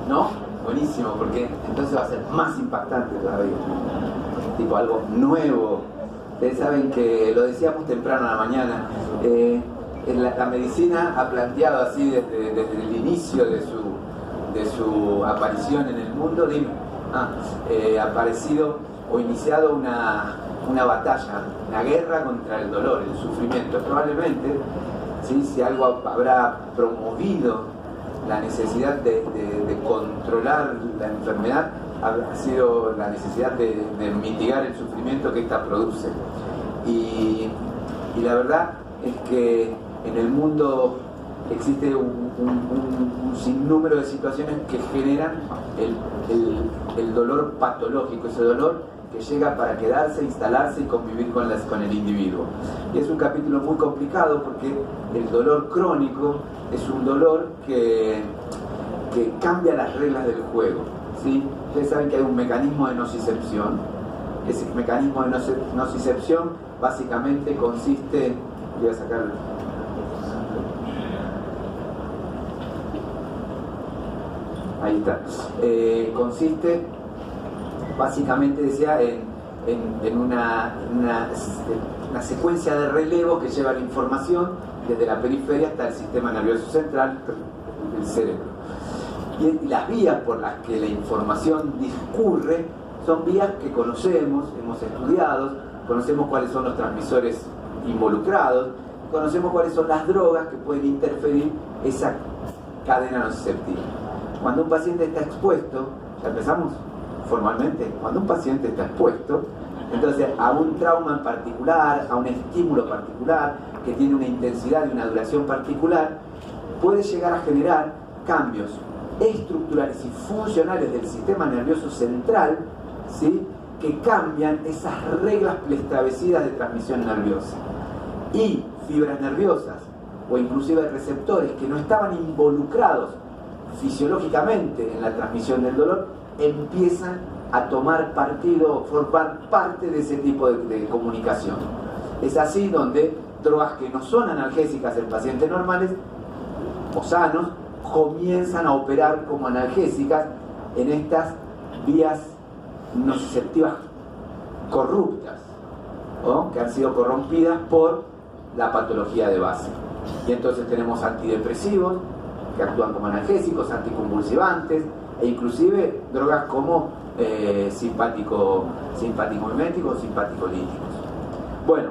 ¿no? Buenísimo, porque entonces va a ser más impactante todavía. Tipo algo nuevo. Ustedes saben que lo decíamos temprano a la mañana. La medicina ha planteado así desde el inicio de su aparición en el mundo, ha aparecido o iniciado una batalla, una guerra contra el dolor, el sufrimiento. Probablemente, ¿sí? Si algo habrá promovido la necesidad de controlar la enfermedad, ha sido la necesidad de mitigar el sufrimiento que ésta produce. Y la verdad es que en el mundo existe un sinnúmero de situaciones que generan el dolor patológico, ese dolor que llega para quedarse, instalarse y convivir con el individuo. Y es un capítulo muy complicado porque el dolor crónico es un dolor que cambia las reglas del juego, ¿sí? Ustedes saben que hay un mecanismo de nocicepción. Ese mecanismo de nocicepción básicamente consiste... Voy a sacar... Ahí está. Consiste básicamente, decía, en una secuencia de relevo que lleva la información desde la periferia hasta el sistema nervioso central del cerebro. Y las vías por las que la información discurre son vías que conocemos, hemos estudiado, conocemos cuáles son los transmisores involucrados, conocemos cuáles son las drogas que pueden interferir esa cadena nociceptiva. Cuando un paciente está expuesto, ya empezamos formalmente, cuando un paciente está expuesto, entonces a un trauma en particular, a un estímulo particular, que tiene una intensidad y una duración particular, puede llegar a generar cambios estructurales y funcionales del sistema nervioso central, ¿sí? Que cambian esas reglas preestablecidas de transmisión nerviosa. Y fibras nerviosas, o inclusive receptores que no estaban involucrados fisiológicamente en la transmisión del dolor, empiezan a tomar partido, formar parte de ese tipo de comunicación. Es así donde drogas que no son analgésicas en pacientes normales o sanos comienzan a operar como analgésicas en estas vías nociceptivas corruptas, ¿no? Que han sido corrompidas por la patología de base. Y entonces tenemos antidepresivos que actúan como analgésicos, anticonvulsivantes e inclusive drogas como simpático-miméticos o simpático-líticos. Bueno,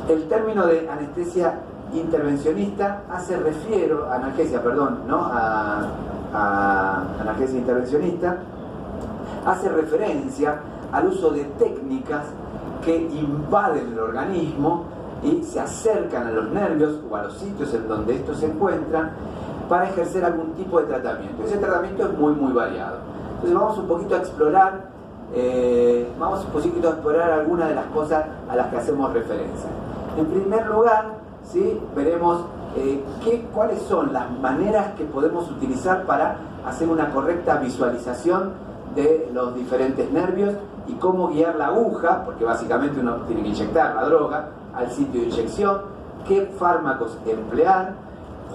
el término de anestesia intervencionista analgesia intervencionista hace referencia al uso de técnicas que invaden el organismo y se acercan a los nervios o a los sitios en donde estos se encuentran para ejercer algún tipo de tratamiento. Ese tratamiento es muy variado. Entonces vamos un poquito a explorar algunas de las cosas a las que hacemos referencia. En primer lugar, ¿sí? Veremos cuáles son las maneras que podemos utilizar para hacer una correcta visualización de los diferentes nervios y cómo guiar la aguja, porque básicamente uno tiene que inyectar la droga al sitio de inyección, qué fármacos emplear,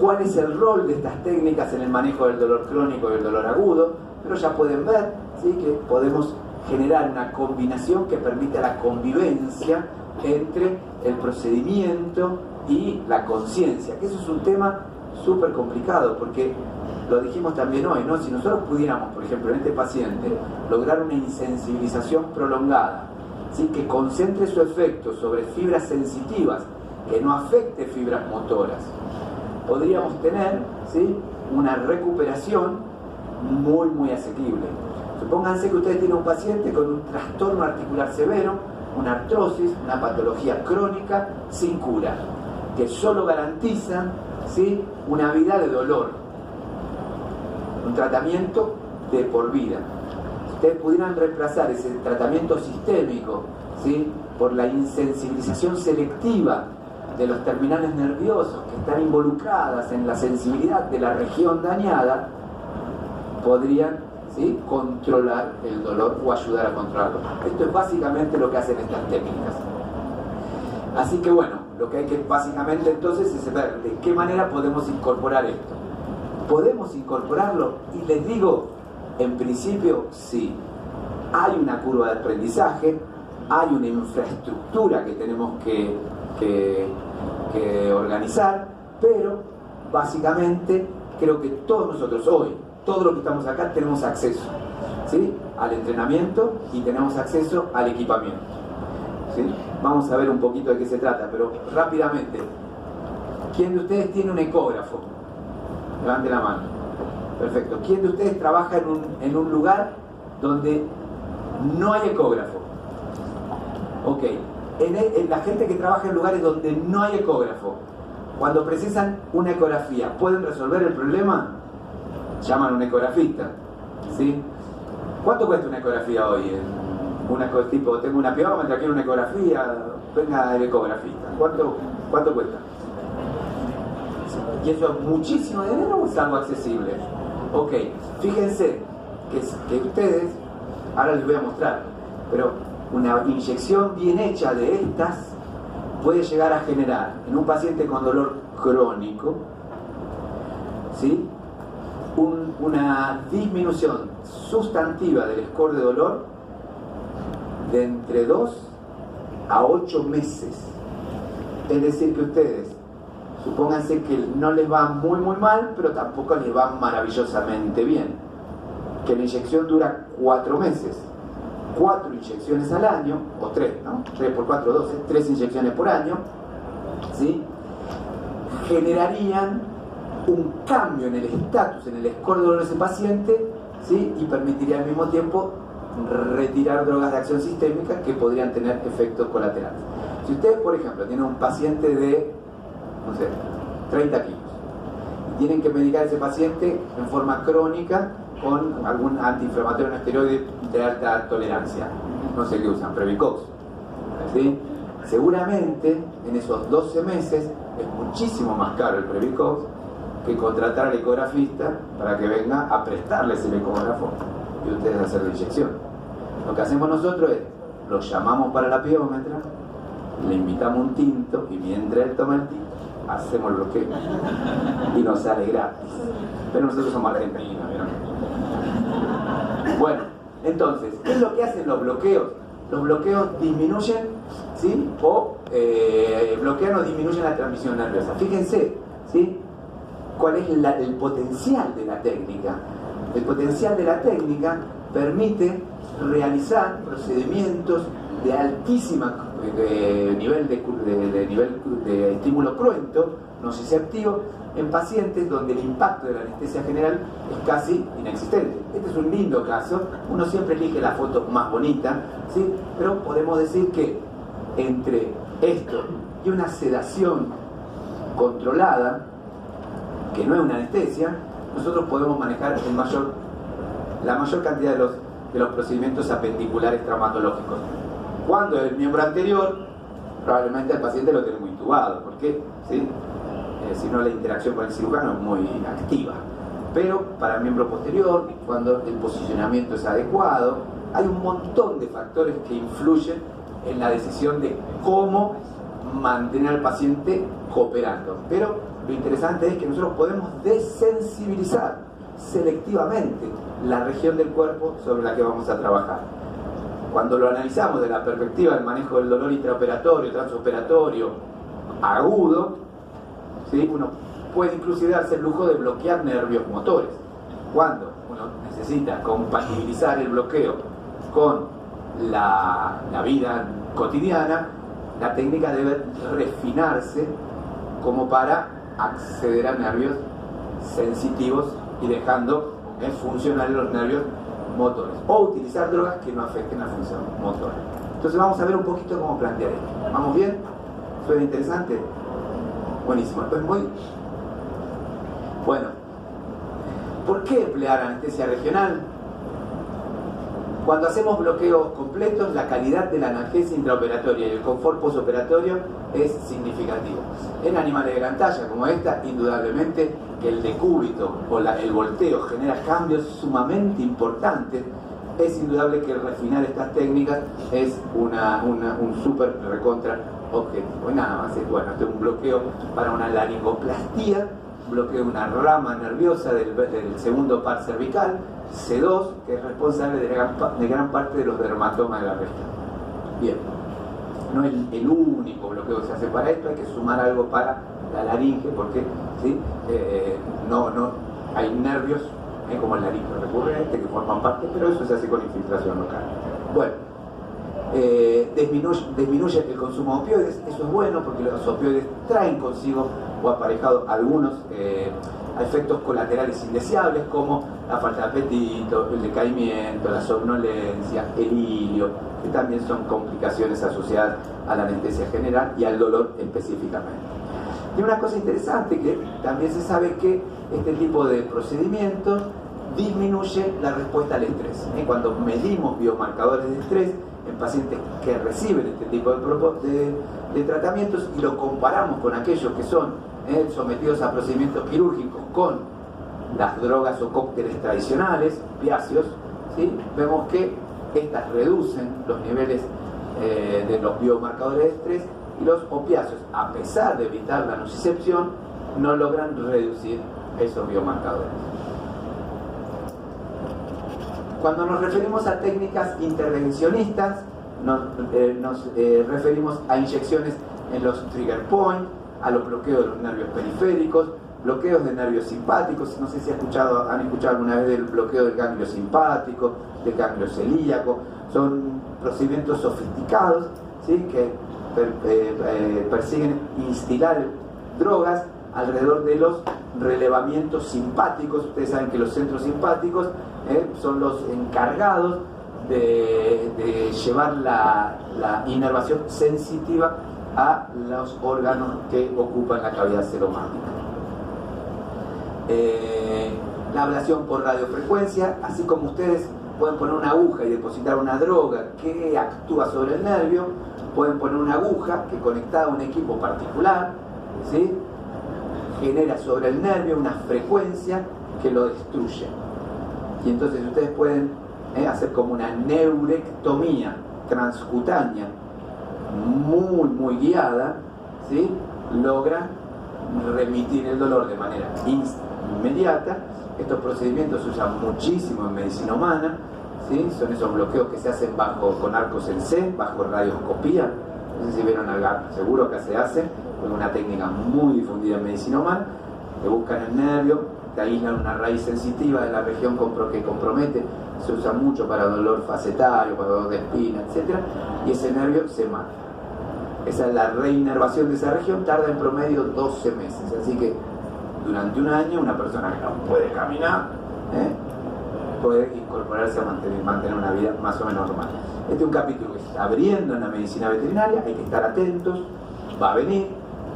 cuál es el rol de estas técnicas en el manejo del dolor crónico y el dolor agudo. Pero ya pueden ver, ¿sí? Que podemos generar una combinación que permita la convivencia entre el procedimiento y la conciencia, que eso es un tema súper complicado, porque lo dijimos también hoy, ¿no? Si nosotros pudiéramos, por ejemplo, en este paciente, lograr una insensibilización prolongada, ¿sí? Que concentre su efecto sobre fibras sensitivas, que no afecte fibras motoras, podríamos tener, ¿sí? Una recuperación muy asequible. Supónganse que ustedes tienen un paciente con un trastorno articular severo, una artrosis, una patología crónica sin cura, que solo garantiza, ¿sí? Una vida de dolor, un tratamiento de por vida. Si ustedes pudieran reemplazar ese tratamiento sistémico, ¿sí? Por la insensibilización selectiva de los terminales nerviosos que están involucradas en la sensibilidad de la región dañada, podrían, ¿sí? Controlar el dolor o ayudar a controlarlo. Esto es básicamente lo que hacen estas técnicas. Así que bueno, lo que hay que básicamente entonces es ver de qué manera podemos incorporar esto. ¿Podemos incorporarlo? Y les digo, en principio sí. Hay una curva de aprendizaje, hay una infraestructura que tenemos que organizar, pero básicamente creo que todos nosotros hoy, todos los que estamos acá, tenemos acceso, ¿sí?, al entrenamiento y tenemos acceso al equipamiento, ¿sí? Vamos a ver un poquito de qué se trata, pero rápidamente, ¿quién de ustedes tiene un ecógrafo? Levante la mano. Perfecto. ¿Quién de ustedes trabaja en un lugar donde no hay ecógrafo? Ok. En la gente que trabaja en lugares donde no hay ecógrafo, cuando precisan una ecografía, ¿pueden resolver el problema? Llaman a un ecografista, ¿sí? ¿Cuánto cuesta una ecografía hoy? Tipo, tengo una piómetra, quiero una ecografía, venga el ecografista. ¿Cuánto cuesta? ¿Y eso es muchísimo dinero o es algo accesible? Ok, fíjense que ustedes, ahora les voy a mostrar, pero una inyección bien hecha de estas puede llegar a generar en un paciente con dolor crónico, ¿sí?, una disminución sustantiva del score de dolor de entre 2 a 8 meses. Es decir, que ustedes, supónganse que no les va muy mal, pero tampoco les va maravillosamente bien, que la inyección dura 4 meses, 4 inyecciones al año, o 3, ¿no? 3 por 4, 12, 3 inyecciones por año, ¿sí?, generarían un cambio en el estatus, en el score de dolor de ese paciente, ¿sí?, y permitiría al mismo tiempo retirar drogas de acción sistémica que podrían tener efectos colaterales. Si ustedes, por ejemplo, tienen un paciente de, no sé, 30 kilos, y tienen que medicar a ese paciente en forma crónica con algún antiinflamatorio no esteroide de alta tolerancia, no sé qué usan, Previcox, ¿sí?, seguramente en esos 12 meses es muchísimo más caro el Previcox que contratar al ecografista para que venga a prestarles el ecógrafo y ustedes hacer la inyección. Lo que hacemos nosotros es, lo llamamos para la piómetra, le invitamos un tinto y mientras él toma el tinto, hacemos el bloqueo y nos sale gratis. Pero nosotros somos argentinos, ¿vieron? Bueno, entonces, ¿qué es lo que hacen los bloqueos? Los bloqueos disminuyen, ¿sí?, o bloquean o disminuyen la transmisión nerviosa. Fíjense, ¿sí?, cuál es el potencial de la técnica. El potencial de la técnica permite realizar procedimientos de altísima nivel de estímulo cruento, nociceptivo, en pacientes donde el impacto de la anestesia general es casi inexistente. Este es un lindo caso, uno siempre elige la foto más bonita, ¿sí?, pero podemos decir que entre esto y una sedación controlada, que no es una anestesia, nosotros podemos manejar la mayor cantidad de los procedimientos apendiculares traumatológicos. Cuando el miembro anterior, probablemente el paciente lo tiene muy intubado, porque ¿sí?, si no la interacción con el cirujano es muy activa. Pero para el miembro posterior, cuando el posicionamiento es adecuado, hay un montón de factores que influyen en la decisión de cómo mantener al paciente cooperando. Pero lo interesante es que nosotros podemos desensibilizar selectivamente la región del cuerpo sobre la que vamos a trabajar. Cuando lo analizamos desde la perspectiva del manejo del dolor intraoperatorio, transoperatorio, agudo, ¿sí?, uno puede inclusive darse el lujo de bloquear nervios motores. Cuando uno necesita compatibilizar el bloqueo con la vida cotidiana, la técnica debe refinarse como para acceder a nervios sensitivos y dejando funcionar los nervios motores, o utilizar drogas que no afecten la función motora. Entonces vamos a ver un poquito cómo plantear esto. ¿Vamos bien? ¿Suena interesante? Buenísimo. Pues muy bueno. ¿Por qué emplear anestesia regional? Cuando hacemos bloqueos completos, la calidad de la analgesia intraoperatoria y el confort postoperatorio es significativo. En animales de gran talla como esta, indudablemente que el decúbito o el volteo genera cambios sumamente importantes. Es indudable que refinar estas técnicas es un súper recontra objetivo. Y nada más es, bueno, este es un bloqueo para una laringoplastía bloqueo de una rama nerviosa del segundo par cervical, C2, que es responsable de gran parte de los dermatomas de la región. Bien, no es el único bloqueo que se hace para esto, hay que sumar algo para la laringe, porque ¿sí? No hay nervios como el laringe recurrente que forman parte, pero eso se hace con infiltración local. Bueno, disminuye el consumo de opioides, eso es bueno porque los opioides traen consigo o aparejado algunos efectos colaterales indeseables, como la falta de apetito, el decaimiento, la somnolencia, el hilio, que también son complicaciones asociadas a la anestesia general y al dolor específicamente. Y una cosa interesante, que también se sabe que este tipo de procedimientos disminuye la respuesta al estrés. Cuando medimos biomarcadores de estrés en pacientes que reciben este tipo de tratamientos y lo comparamos con aquellos que son sometidos a procedimientos quirúrgicos con las drogas o cócteles tradicionales, opiáceos, ¿sí? Vemos que estas reducen los niveles de los biomarcadores de estrés, y los opiáceos, a pesar de evitar la nocicepción, no logran reducir esos biomarcadores. Cuando nos referimos a técnicas intervencionistas, nos referimos a inyecciones en los trigger points, a los bloqueos de los nervios periféricos, bloqueos de nervios simpáticos. No sé si han escuchado alguna vez del bloqueo del ganglio simpático, del ganglio celíaco. Son procedimientos sofisticados, ¿sí? Que persiguen instilar drogas alrededor de los relevamientos simpáticos. Ustedes saben que los centros simpáticos son los encargados de llevar la inervación sensitiva a los órganos que ocupan la cavidad ceromática. La ablación por radiofrecuencia, así como ustedes pueden poner una aguja y depositar una droga que actúa sobre el nervio, pueden poner una aguja que, conectada a un equipo particular, ¿sí?, genera sobre el nervio una frecuencia que lo destruye. Y entonces ustedes pueden hacer como una neurectomía transcutánea muy guiada, ¿sí? Logra remitir el dolor de manera inmediata. Estos procedimientos se usan muchísimo en medicina humana, ¿sí? Son esos bloqueos que se hacen con arcos en C, bajo radioscopía. No sé si vieron algo, seguro que se hace, con una técnica muy difundida en medicina humana. Te buscan el nervio, te aíslan una raíz sensitiva de la región que compromete. Se usa mucho para dolor facetario, para dolor de espina, etc. Y ese nervio se mata. Esa es la reinervación de esa región, tarda en promedio 12 meses. Así que durante un año una persona que no puede caminar puede incorporarse a mantener una vida más o menos normal. Este es un capítulo que se está abriendo en la medicina veterinaria, hay que estar atentos, va a venir,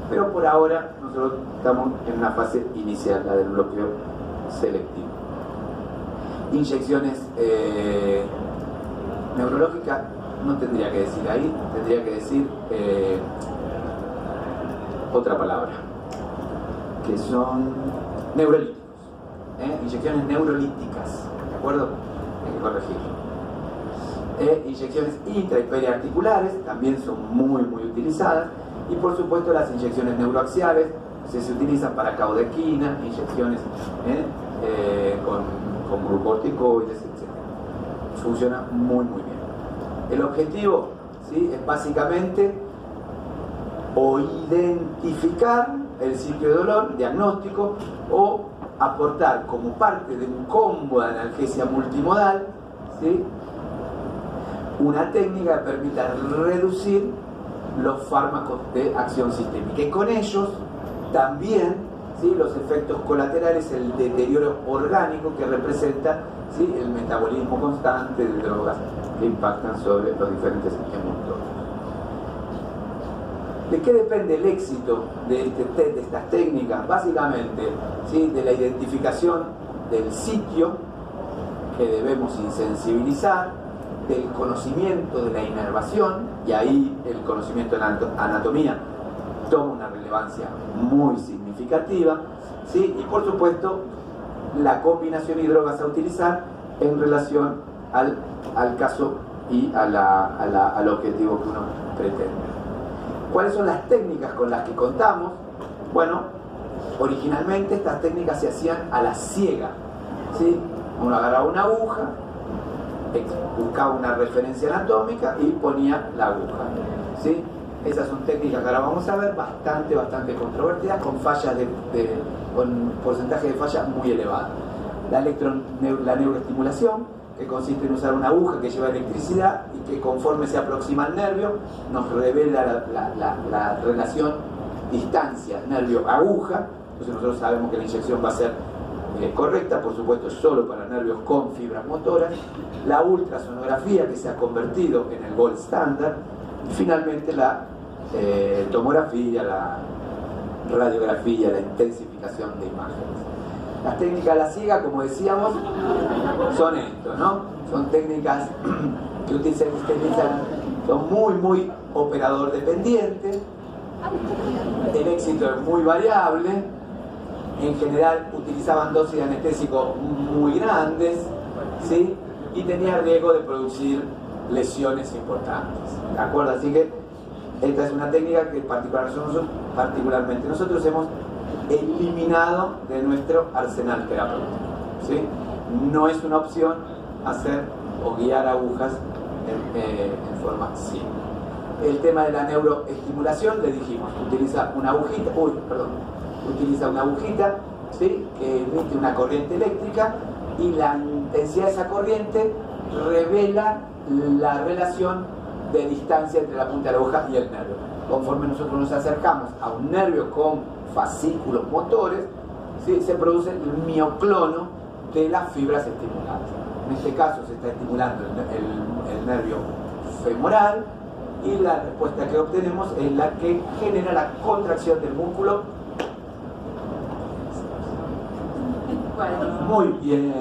pero por ahora nosotros estamos en una fase inicial, la del bloqueo selectivo. Inyecciones neurológicas no tendría que decir ahí, tendría que decir otra palabra, que son neurolíticos, inyecciones neurolíticas, ¿de acuerdo? Hay que corregirlo. Inyecciones intra y periarticulares también son muy utilizadas, y por supuesto las inyecciones neuroaxiales se utilizan para caudequina, inyecciones con glucorticoides, etc. Funciona muy bien. El objetivo, ¿sí?, es básicamente o identificar el sitio de dolor, diagnóstico, o aportar como parte de un combo de analgesia multimodal, ¿sí?, una técnica que permita reducir los fármacos de acción sistémica, y con ellos también, ¿sí?, los efectos colaterales, el deterioro orgánico que representa, ¿sí?, el metabolismo constante de drogas que impactan sobre los diferentes emultores. ¿De qué depende el éxito de estas técnicas? Básicamente, ¿sí?, de la identificación del sitio que debemos insensibilizar, del conocimiento de la inervación, y ahí el conocimiento de la anatomía toma una relevancia muy significativa, ¿sí?, y por supuesto la combinación y drogas a utilizar en relación al caso y al objetivo que uno pretende. ¿Cuáles son las técnicas con las que contamos? Bueno, Originalmente estas técnicas se hacían a la ciega, ¿sí? Uno agarraba una aguja, buscaba una referencia anatómica y ponía la aguja, ¿sí? Esas son técnicas que ahora vamos a ver bastante controvertidas, con fallas con porcentaje de falla muy elevado. La neuroestimulación, que consiste en usar una aguja que lleva electricidad y que conforme se aproxima al nervio nos revela la relación distancia nervio-aguja. Entonces nosotros sabemos que la inyección va a ser correcta, por supuesto solo para nervios con fibras motoras. La ultrasonografía, que se ha convertido en el gold standard. Y finalmente la tomografía, la radiografía, la intensificación de imágenes. Las técnicas a la ciega, como decíamos, son esto, ¿no? Son técnicas que utilizan, son muy operador dependientes. El éxito es muy variable. En general utilizaban dosis de anestésico muy grandes, ¿sí? Y tenía riesgo de producir lesiones importantes, ¿de acuerdo? Así que esta es una técnica que particularmente nosotros hemos eliminado de nuestro arsenal terapéutico, ¿sí? No es una opción hacer o guiar agujas en forma simple. El tema de la neuroestimulación, le dijimos, utiliza una agujita, ¿sí? Que emite una corriente eléctrica y la intensidad de esa corriente revela la relación de distancia entre la punta de la aguja y el nervio. Conforme nosotros nos acercamos a un nervio con fascículos motores, ¿sí? Se produce el mioclono de las fibras estimuladas. En este caso se está estimulando el nervio femoral y la respuesta que obtenemos es la que genera la contracción del músculo. Muy bien.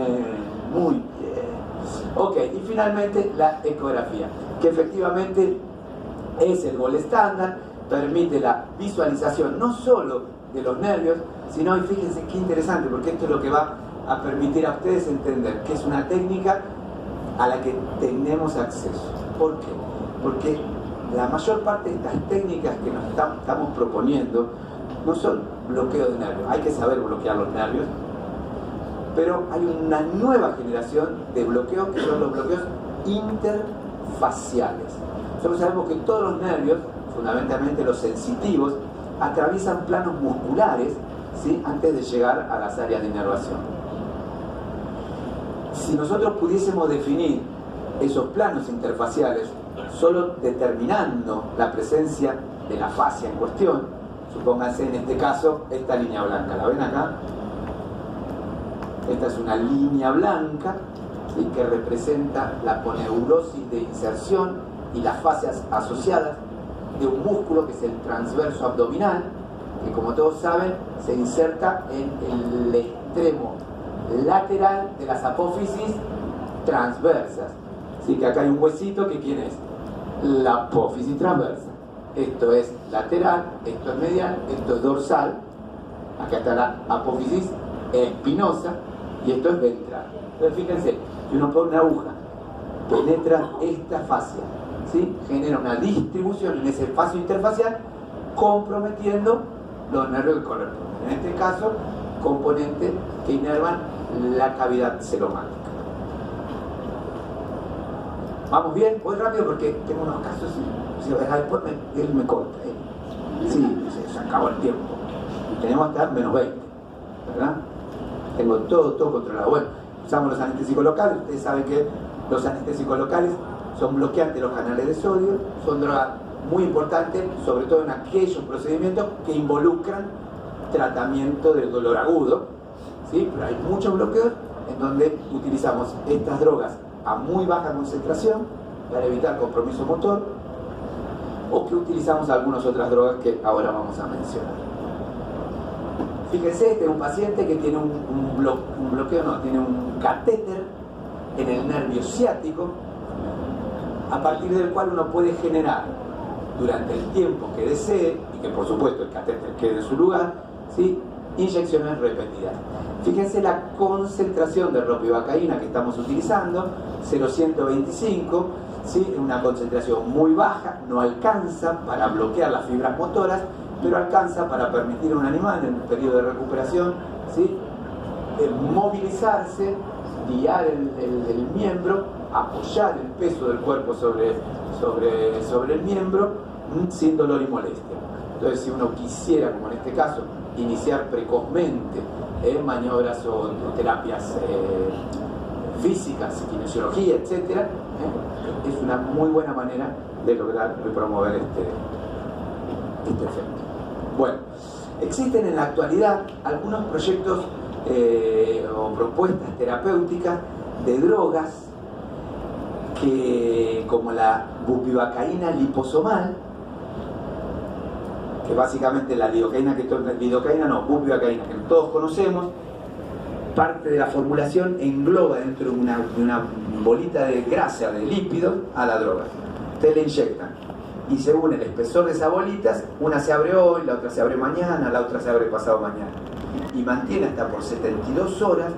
Ok, y finalmente la ecografía, que efectivamente es el gold estándar, permite la visualización no solo de los nervios, sino, y fíjense qué interesante, porque esto es lo que va a permitir a ustedes entender que es una técnica a la que tenemos acceso. ¿Por qué? Porque la mayor parte de estas técnicas que nos estamos proponiendo no son bloqueo de nervios, hay que saber bloquear los nervios, pero hay una nueva generación de bloqueos que son los bloqueos interfaciales. Nosotros sabemos que todos los nervios, fundamentalmente los sensitivos, atraviesan planos musculares, ¿sí? Antes de llegar a las áreas de inervación. Si nosotros pudiésemos definir esos planos interfaciales solo determinando la presencia de la fascia en cuestión, supónganse en este caso esta línea blanca, ¿la ven acá? Esta es una línea blanca, ¿sí? Que representa la poneurosis de inserción y las fascias asociadas de un músculo que es el transverso abdominal, que como todos saben se inserta en el extremo lateral de las apófisis transversas. Así que acá hay un huesito que ¿quién es? La apófisis transversa. Esto es lateral, esto es medial, esto es dorsal. Acá está la apófisis espinosa y esto es ventral. Entonces fíjense, si uno pone una aguja, penetra esta fascia, ¿sí? Genera una distribución en ese espacio interfacial, comprometiendo los nervios que corresponden. En este caso, componentes que inervan la cavidad celomática. ¿Vamos bien? Voy rápido porque tengo unos casos y después él me corta. Sí, se acabó el tiempo. Y tenemos hasta menos 20, ¿verdad? Tengo todo controlado. Bueno, usamos los anestésicos locales. Ustedes saben que los anestésicos locales son bloqueantes de los canales de sodio, son drogas muy importantes, sobre todo en aquellos procedimientos que involucran tratamiento del dolor agudo, ¿sí? Pero hay muchos bloqueos en donde utilizamos estas drogas a muy baja concentración para evitar compromiso motor, o que utilizamos algunas otras drogas que ahora vamos a mencionar. Fíjense, este es un paciente que tiene tiene un catéter en el nervio ciático, a partir del cual uno puede generar durante el tiempo que desee, y que por supuesto el catéter quede en su lugar, ¿sí? Inyecciones repetidas. Fíjense la concentración de ropivacaína que estamos utilizando, 0,125, ¿sí? Una concentración muy baja, no alcanza para bloquear las fibras motoras, pero alcanza para permitir a un animal en un periodo de recuperación, ¿sí?, movilizarse, guiar el miembro, apoyar el peso del cuerpo sobre el miembro sin dolor y molestia. Entonces, si uno quisiera, como en este caso, iniciar precozmente maniobras o terapias físicas, kinesiología, etc., es una muy buena manera de lograr y promover este efecto. Bueno, existen en la actualidad algunos proyectos o propuestas terapéuticas de drogas que, como la bupivacaína liposomal, que básicamente la bupivacaína que todos conocemos, parte de la formulación engloba dentro de una bolita de grasa, de lípidos, a la droga. Ustedes le inyectan y según el espesor de esas bolitas, una se abre hoy, la otra se abre mañana, la otra se abre pasado mañana, y mantiene hasta por 72 horas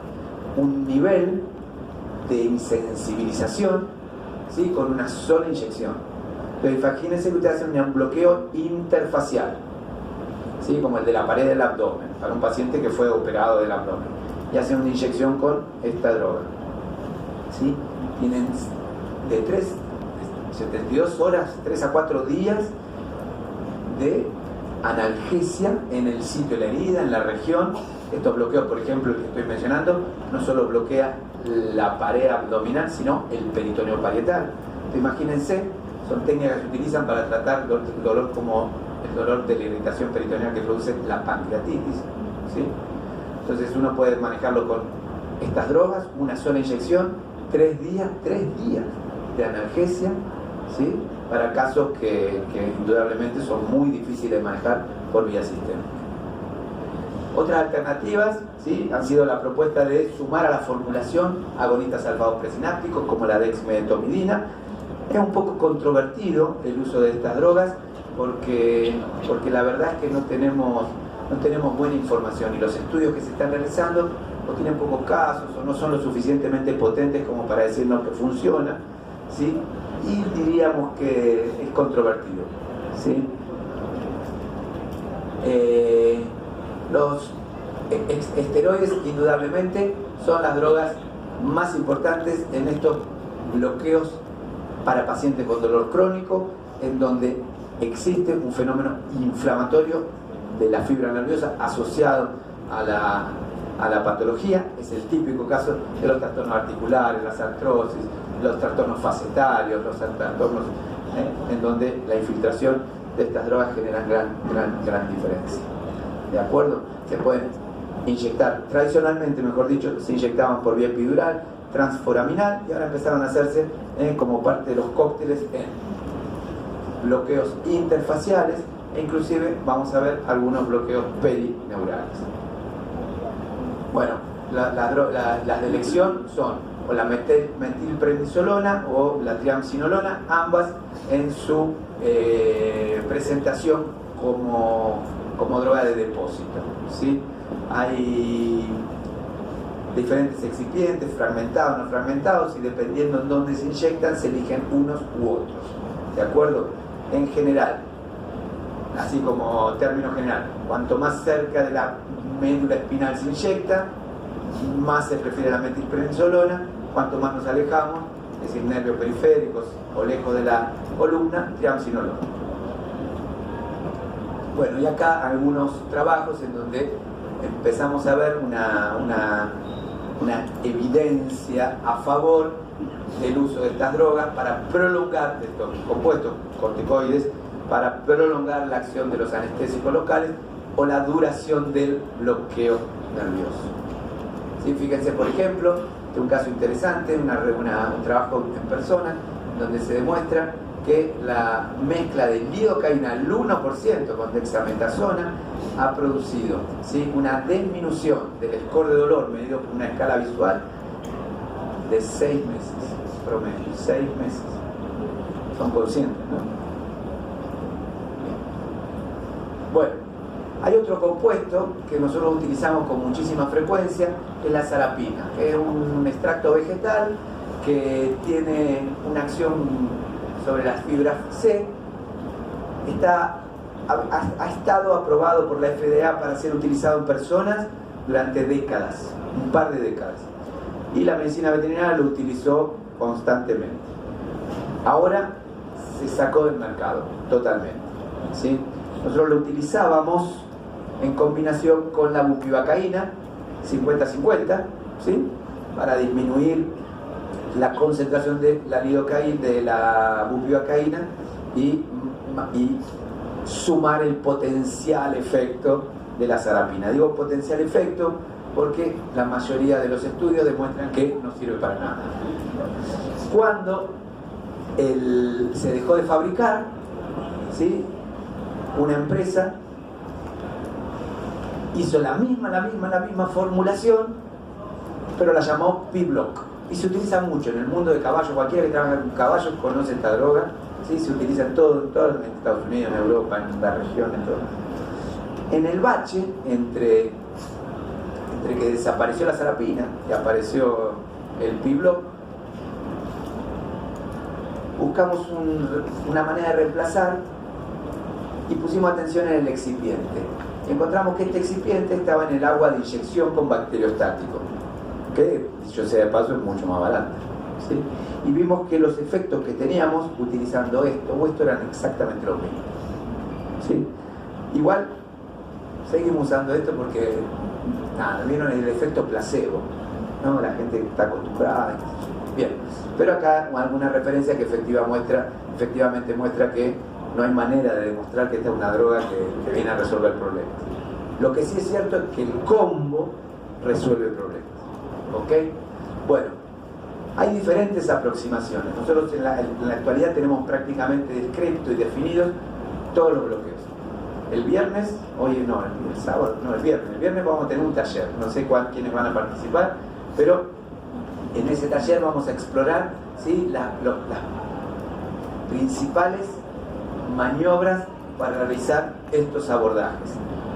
un nivel de insensibilización, ¿sí?, con una sola inyección. Entonces imagínense que ustedes hacen un bloqueo interfacial, ¿sí?, como el de la pared del abdomen, para un paciente que fue operado del abdomen, y hacen una inyección con esta droga, ¿sí? Tienen de 72 horas, 3 a 4 días de analgesia en el sitio de la herida, en la región. Estos bloqueos, por ejemplo, el que estoy mencionando, no solo bloquea la pared abdominal, sino el peritoneo parietal. Entonces, imagínense, son técnicas que se utilizan para tratar dolor como el dolor de la irritación peritoneal que produce la pancreatitis, ¿sí? Entonces uno puede manejarlo con estas drogas, una sola inyección, 3 días de analgesia, ¿sí?, para casos que indudablemente son muy difíciles de manejar por vía sistémica. Otras alternativas, ¿sí?, han sido la propuesta de sumar a la formulación agonistas alfa-2 presinápticos como la dexmedetomidina. Es un poco controvertido el uso de estas drogas porque la verdad es que no tenemos buena información, y los estudios que se están realizando o tienen pocos casos o no son lo suficientemente potentes como para decirnos que funciona, ¿sí?, y diríamos que es controvertido, ¿sí? Los esteroides indudablemente son las drogas más importantes en estos bloqueos para pacientes con dolor crónico, en donde existe un fenómeno inflamatorio de la fibra nerviosa asociado a la patología. Es el típico caso de los trastornos articulares, las artrosis, los trastornos facetarios, los trastornos en donde la infiltración de estas drogas genera gran diferencia. ¿De acuerdo? Se pueden inyectar, tradicionalmente, mejor dicho, se inyectaban por vía epidural, transforaminal, y ahora empezaron a hacerse como parte de los cócteles en bloqueos interfaciales, e inclusive vamos a ver algunos bloqueos perineurales. Bueno, las de elección son o la metilprednisolona o la triamcinolona, ambas en su presentación como droga de depósito, ¿sí? Hay diferentes excipientes, fragmentados, no fragmentados, y dependiendo en dónde se inyectan, se eligen unos u otros, ¿de acuerdo? En general, así como término general, cuanto más cerca de la médula espinal se inyecta, más se prefiere la metilprednisolona. Cuanto más nos alejamos, es decir, nervios periféricos o lejos de la columna, triamcinolona. Bueno, y acá algunos trabajos en donde empezamos a ver una evidencia a favor del uso de estas drogas para prolongar, de estos compuestos corticoides, para prolongar la acción de los anestésicos locales o la duración del bloqueo nervioso. ¿Sí? Fíjense, por ejemplo, de un caso interesante, un trabajo en personas, donde se demuestra que la mezcla de lidocaína al 1% con dexametasona ha producido, ¿sí?, una disminución del score de dolor medido por una escala visual de 6 meses, promedio, 6 meses. Son conscientes, ¿no? Bueno, hay otro compuesto que nosotros utilizamos con muchísima frecuencia, que es la sarapina, que es un extracto vegetal que tiene una acción sobre las fibras C. Está ha estado aprobado por la FDA para ser utilizado en personas durante décadas, un par de décadas. Y la medicina veterinaria lo utilizó constantemente. Ahora se sacó del mercado, totalmente, ¿sí? Nosotros lo utilizábamos en combinación con la bupivacaína, 50-50, ¿sí? Para disminuir la concentración de la lidocaína, de la bupivacaína y sumar el potencial efecto de la sarapina. Digo potencial efecto porque la mayoría de los estudios demuestran que no sirve para nada. Cuando se dejó de fabricar, ¿sí? Una empresa hizo la misma formulación, pero la llamó P-Block. Y se utiliza mucho en el mundo de caballos. Cualquiera que trabaja con caballos conoce esta droga, ¿sí? Se utiliza en todo en Estados Unidos, en Europa, en la región, en todo. En el bache, entre que desapareció la sarapina y apareció el P-Block, buscamos una manera de reemplazar y pusimos atención en el excipiente. Encontramos que este excipiente estaba en el agua de inyección con bacteriostático, que, dicho sea de paso, es mucho más barato, ¿sí? Y vimos que los efectos que teníamos utilizando esto eran exactamente los mismos, ¿sí? Igual seguimos usando esto porque nada, vieron el efecto placebo, ¿no? La gente está acostumbrada, bien, pero acá alguna referencia que efectivamente muestra que no hay manera de demostrar que esta es una droga que viene a resolver problemas. Lo que sí es cierto es que el combo resuelve problemas, ¿ok? Bueno, hay diferentes aproximaciones. Nosotros en la actualidad tenemos prácticamente descrito y definidos todos los bloqueos. El viernes, el sábado, el viernes vamos a tener un taller, no sé quiénes van a participar, pero en ese taller vamos a explorar, ¿sí? las principales maniobras para realizar estos abordajes.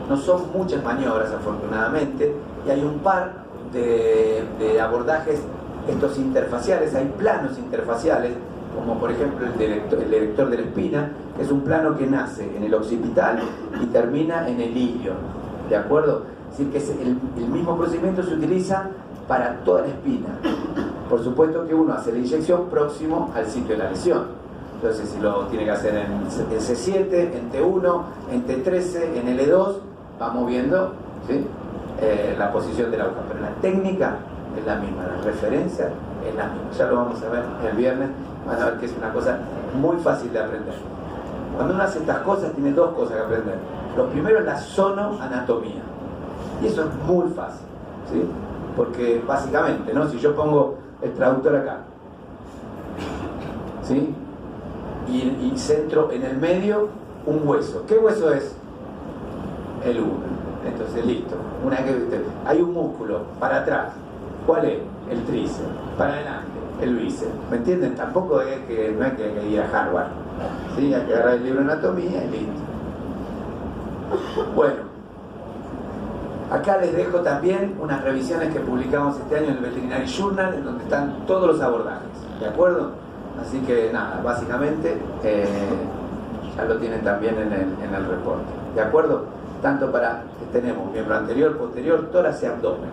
No son muchas maniobras, afortunadamente, y hay un par de abordajes estos interfaciales. Hay planos interfaciales, como por ejemplo el director de la espina, que es un plano que nace en el occipital y termina en el ilio, ¿de acuerdo? Es decir, que el mismo procedimiento se utiliza para toda la espina. Por supuesto que uno hace la inyección próximo al sitio de la lesión. Entonces, si lo tiene que hacer en C7, en T1, en T13, en L2, va moviendo, ¿sí? La posición de la aguja. Pero la técnica es la misma, la referencia es la misma. Ya lo vamos a ver el viernes. Van a ver que es una cosa muy fácil de aprender. Cuando uno hace estas cosas, tiene dos cosas que aprender. Lo primero es la sonoanatomía. Y eso es muy fácil, ¿sí? Porque básicamente, ¿no? Si yo pongo el traductor acá, ¿sí? Y centro en el medio un hueso. ¿Qué hueso es? El húmero. Entonces, listo. Hay un músculo para atrás. ¿Cuál es? El tríceps. Para adelante, el bíceps. ¿Me entienden? Tampoco es que no hay que ir a Harvard, ¿sí? Hay que agarrar el libro de anatomía y listo. Bueno, acá les dejo también unas revisiones que publicamos este año en el Veterinary Journal, en donde están todos los abordajes, ¿de acuerdo? Así que nada, básicamente ya lo tienen también en el reporte, ¿de acuerdo? Tanto para que tenemos miembro anterior, posterior, tórax y abdomen.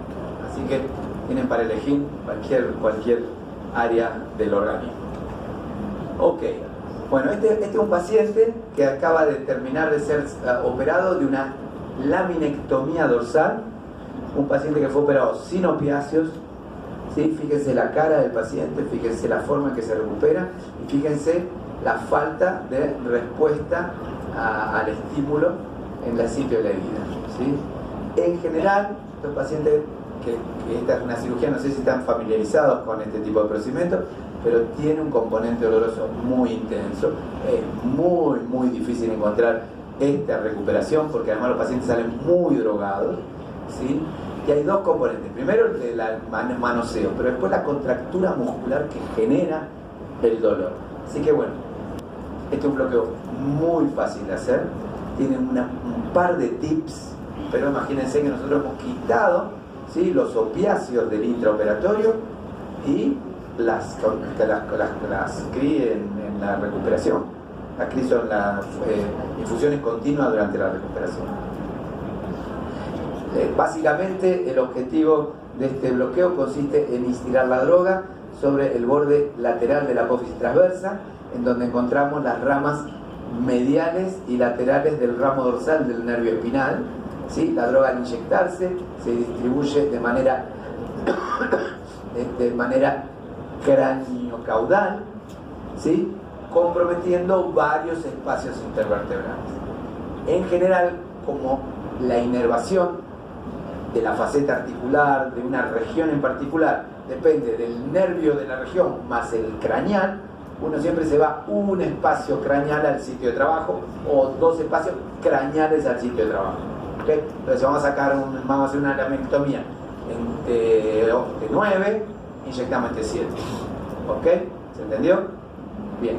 Así que tienen para elegir cualquier área del organismo. Ok, bueno, este es un paciente que acaba de terminar de ser operado de una laminectomía dorsal, un paciente que fue operado sin opiáceos, ¿sí? Fíjense la cara del paciente, fíjense la forma en que se recupera y fíjense la falta de respuesta al estímulo en el sitio de la herida, ¿sí? En general, estos pacientes que esta es una cirugía, no sé si están familiarizados con este tipo de procedimientos, pero tiene un componente doloroso muy intenso. Es muy difícil encontrar esta recuperación porque además los pacientes salen muy drogados, ¿sí? Y hay dos componentes. Primero el de la manoseo, pero después la contractura muscular que genera el dolor. Así que bueno, este es un bloqueo muy fácil de hacer. Tiene un par de tips, pero imagínense que nosotros hemos quitado, ¿sí? Los opiáceos del intraoperatorio y las CRI en la recuperación. Aquí son las infusiones continuas durante la recuperación. Básicamente el objetivo de este bloqueo consiste en instilar la droga sobre el borde lateral de la apófisis transversa, en donde encontramos las ramas mediales y laterales del ramo dorsal del nervio espinal. ¿Sí? La droga al inyectarse se distribuye de manera cráneo-caudal, ¿sí? Comprometiendo varios espacios intervertebrales. En general, como la inervación de la faceta articular de una región en particular depende del nervio de la región más el craneal, uno siempre se va un espacio craneal al sitio de trabajo o dos espacios craneales al sitio de trabajo. ¿Okay? Entonces vamos a hacer una laminectomía de 9, inyectamos entre 7. ¿Ok? ¿Se entendió? Bien.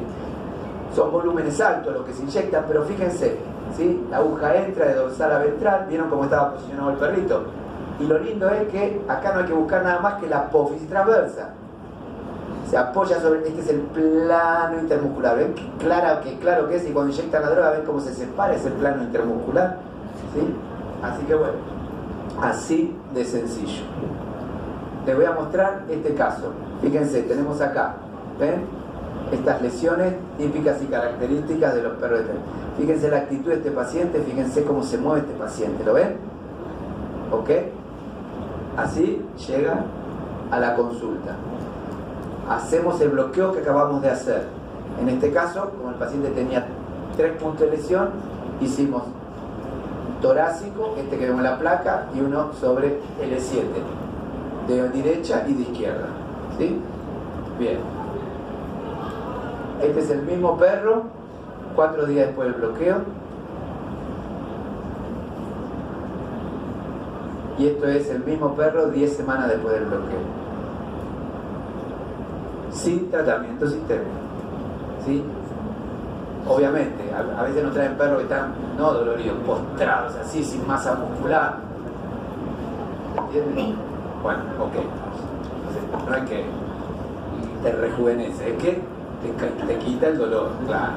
Son volúmenes altos los que se inyectan, pero fíjense, ¿sí? La aguja entra de dorsal a ventral, ¿vieron cómo estaba posicionado el perrito? Y lo lindo es que acá no hay que buscar nada más que la apófisis transversa. Se apoya sobre, este es el plano intermuscular. ¿Ven qué claro que es? Y cuando inyectan la droga, ¿ven cómo se separa ese plano intermuscular? ¿Sí? Así que bueno, así de sencillo. Les voy a mostrar este caso. Fíjense, tenemos acá, ¿ven? Estas lesiones típicas y características de los perros de tren. Fíjense la actitud de este paciente, fíjense cómo se mueve este paciente, ¿lo ven? ¿Ok? Así llega a la consulta. Hacemos el bloqueo que acabamos de hacer. En este caso, como el paciente tenía 3 puntos de lesión, hicimos torácico, este que vemos en la placa, y uno sobre L7, de derecha y de izquierda. ¿Sí? Bien. Este es el mismo perro, 4 días después del bloqueo. Y esto es el mismo perro 10 semanas después del bloqueo. Sin tratamiento sistémico. ¿Sí? Obviamente, a veces nos traen perros que están no doloridos, postrados, así, sin masa muscular. ¿Entienden? Bueno, ok. No es que te rejuvenece, es que te quita el dolor, claro.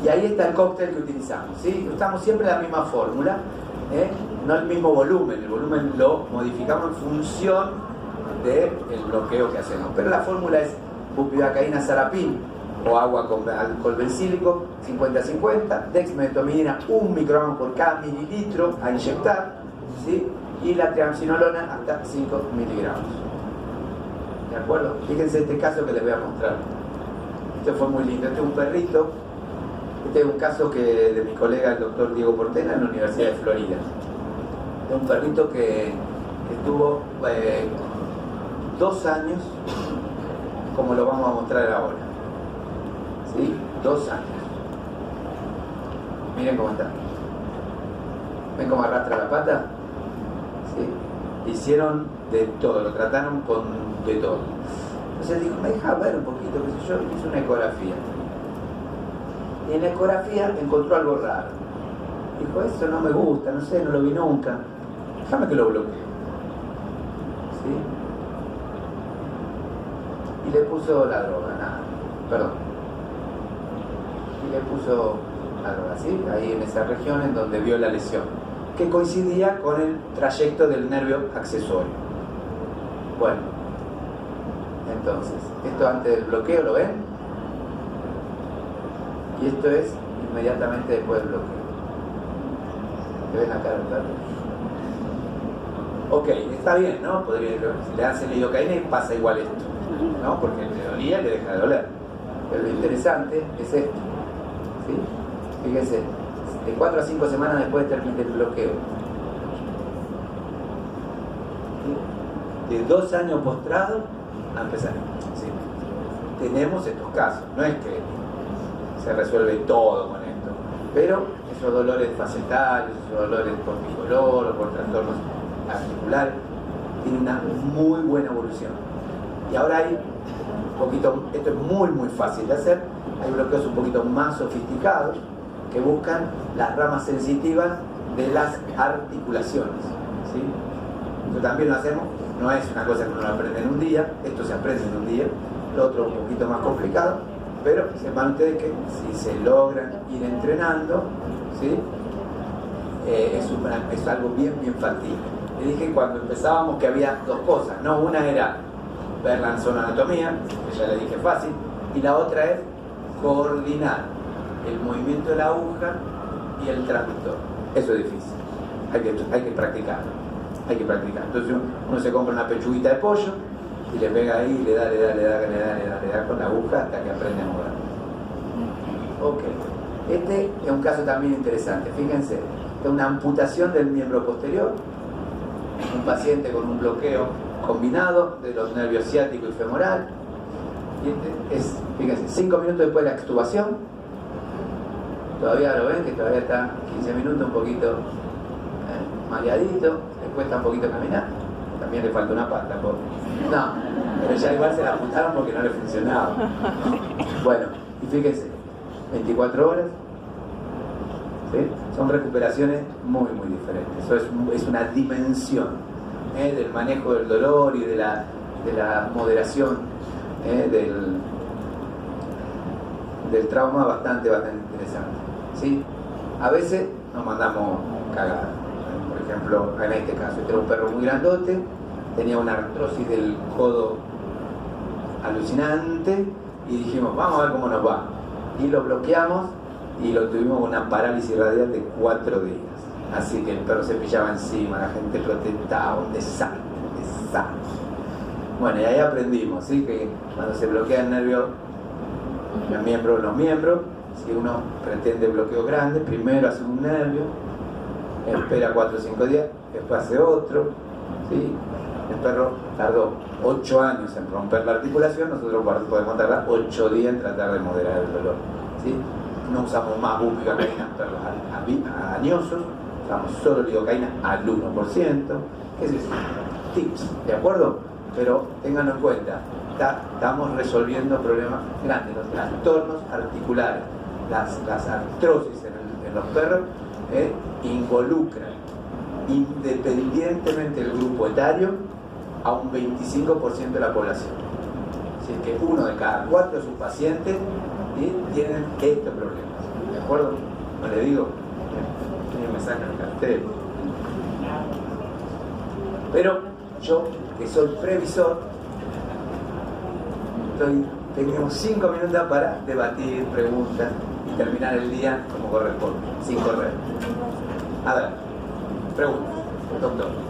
Y ahí está el cóctel que utilizamos, ¿sí? Usamos siempre la misma fórmula, no el mismo volumen. El volumen lo modificamos en función del bloqueo que hacemos. Pero la fórmula es bupivacaína sarapin o agua con alcohol bencílico 50-50, dexmedetomidina 1 microgramo por cada mililitro a inyectar, ¿sí? Y la triamcinolona hasta 5 miligramos. ¿De acuerdo? Fíjense este caso que les voy a mostrar. Este fue muy lindo. Este es un perrito. Este es un caso de mi colega, el doctor Diego Portela, en la Universidad de Florida. Es un perrito que estuvo 2 años, como lo vamos a mostrar ahora. ¿Sí? 2 años. Miren cómo está. ¿Ven cómo arrastra la pata? ¿Sí? Hicieron de todo, lo trataron con de todo. Entonces dijo, me deja ver un poquito, qué sé yo, hizo una ecografía. Y en la ecografía encontró algo raro. Dijo, eso no me gusta, no sé, no lo vi nunca. Déjame que lo bloquee. ¿Sí? Y le puso la droga, nada, perdón. Y le puso la droga, ¿sí? Ahí en esa región en donde vio la lesión, que coincidía con el trayecto del nervio accesorio. Bueno, entonces, esto antes del bloqueo, ¿lo ven? Y esto es inmediatamente después del bloqueo. ¿Te ven acá el perro? Ok, está bien, ¿no? Si le hacen lidocaína y pasa igual esto, ¿no? Porque le dolía, le deja de doler. Pero lo interesante es esto, ¿sí? Fíjense, de 4 a 5 semanas después de terminar el bloqueo. ¿Sí? De 2 años postrado a empezar. ¿Sí? Tenemos estos casos, no es que se resuelve todo con esto, pero esos dolores facetarios, esos dolores por bicolor o por trastornos articulares, tienen una muy buena evolución. Y ahora hay un poquito, esto es muy fácil de hacer, hay bloqueos un poquito más sofisticados que buscan las ramas sensitivas de las articulaciones, ¿sí? Esto también lo hacemos, no es una cosa que uno aprende en un día, esto se aprende en un día, lo otro un poquito más complicado, pero sepan ustedes que si se logran ir entrenando, ¿sí? Es algo bien factible. Le dije cuando empezábamos que había dos cosas, ¿no? Una era ver la anatomía, que ya le dije fácil, y la otra es coordinar el movimiento de la aguja y el transductor. Eso es difícil, hay que practicarlo, Entonces uno se compra una pechuguita de pollo y le pega ahí y le da con la aguja hasta que aprende a mover. Ok, este es un caso también interesante, fíjense, es una amputación del miembro posterior, un paciente con un bloqueo combinado de los nervios ciático y femoral, y este es, fíjense, 5 minutos después de la extubación, todavía lo ven que todavía está 15 minutos un poquito mareadito, le cuesta un poquito caminar, también le falta una pata, no, pero ya igual se la amputaron porque no le funcionaba. Bueno, y fíjense, 24 horas, ¿sí? Son recuperaciones muy diferentes. Eso es una dimensión del manejo del dolor y de la moderación del trauma bastante interesante, ¿sí? A veces nos mandamos cagadas. Por ejemplo, en este caso, este era un perro muy grandote, tenía una artrosis del codo alucinante y dijimos, vamos a ver cómo nos va. Y lo bloqueamos y lo tuvimos con una parálisis radial de 4 días. Así que el perro se pillaba encima, la gente protestaba, un desastre. Bueno, y ahí aprendimos, ¿sí? Que cuando se bloquea el nervio, los miembros, si uno pretende bloqueo grande, primero hace un nervio, espera 4 o 5 días, después hace otro, ¿sí? El perro tardó 8 años en romper la articulación, nosotros podemos tardar 8 días en tratar de moderar el dolor, ¿sí? No usamos más bupivacaína en perros añosos, usamos solo lidocaína al 1%, ¿qué es eso? Tips, ¿de acuerdo? Pero ténganlo en cuenta, estamos resolviendo problemas grandes, los trastornos articulares, las artrosis en los perros involucran, independientemente del grupo etario, a un 25% de la población. Así que 1 de cada 4 de sus pacientes tienen estos problemas. ¿De acuerdo? No le digo, me sacan el cartel. Pero yo, que soy previsor, tenemos 5 minutos para debatir, preguntas y terminar el día como corresponde, sin correr. A ver, preguntas, doctor.